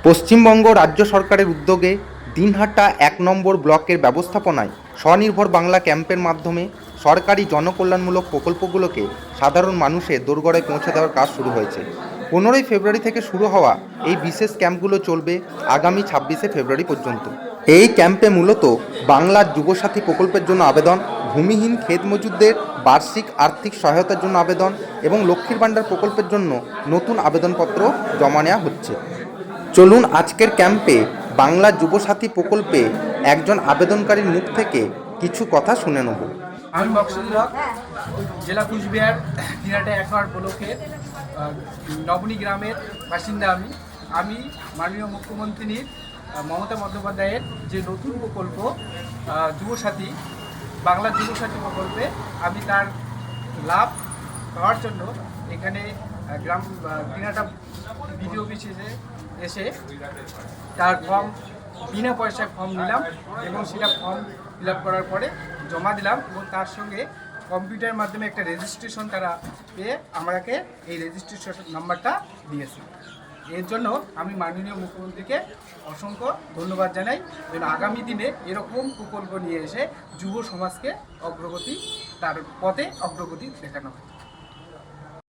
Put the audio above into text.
পশ্চিমবঙ্গ রাজ্য সরকারের উদ্যোগে দিনহাটা ১ নম্বর ব্লকের ব্যবস্থাপনায় স্বনির্ভর বাংলা ক্যাম্পের মাধ্যমে সরকারি জনকল্যাণমূলক প্রকল্পগুলোকে সাধারণ মানুষের দোরগোড়ায় পৌঁছে দেওয়ার কাজ শুরু হয়েছে। ১৫ই ফেব্রুয়ারি থেকে শুরু হওয়া এই বিশেষ ক্যাম্পগুলো চলবে আগামী ২৬শে ফেব্রুয়ারি পর্যন্ত। এই ক্যাম্পে মূলত বাংলার যুবসাথী প্রকল্পের জন্য আবেদন, ভূমিহীন ক্ষেত মজুরদের বার্ষিক আর্থিক সহায়তার জন্য আবেদন এবং লক্ষ্মীর ভাণ্ডার প্রকল্পের জন্য নতুন আবেদনপত্র জমা নেওয়া হচ্ছে। চলুন আজকের ক্যাম্পে বাংলা যুবসাথী প্রকল্পে একজন আবেদনকারীর মুখ থেকে কিছু কথা শুনে নেব। আমি মকসুদুল হক, জেলা কুচবিহার, দিনহাটা ১ নম্বর ব্লকের নবনী গ্রামের বাসিন্দা। আমি মাননীয় মুখ্যমন্ত্রীর মমতা বন্দ্যোপাধ্যায়ের যে নতুন প্রকল্প যুবসাথী, বাংলা যুবসাথী প্রকল্পে আমি তার লাভ পাওয়ার জন্য এখানে গ্রাম দিনহাটা বিডিও অফিসে এসে তার ফর্ম বিনা পয়সায় ফর্ম নিলাম এবং সেটা ফর্ম ফিল আপ করার পরে জমা দিলাম এবং তার সঙ্গে কম্পিউটারের মাধ্যমে একটা রেজিস্ট্রেশন তারা পেয়ে আমাকে এই রেজিস্ট্রেশন নাম্বারটা দিয়েছে। এর জন্য আমি মাননীয় মুখ্যমন্ত্রীকে অসংখ্য ধন্যবাদ জানাই যেন আগামী দিনে এরকম প্রকল্প নিয়ে এসে যুব সমাজকে তার পথে অগ্রগতি দেখানো হয়।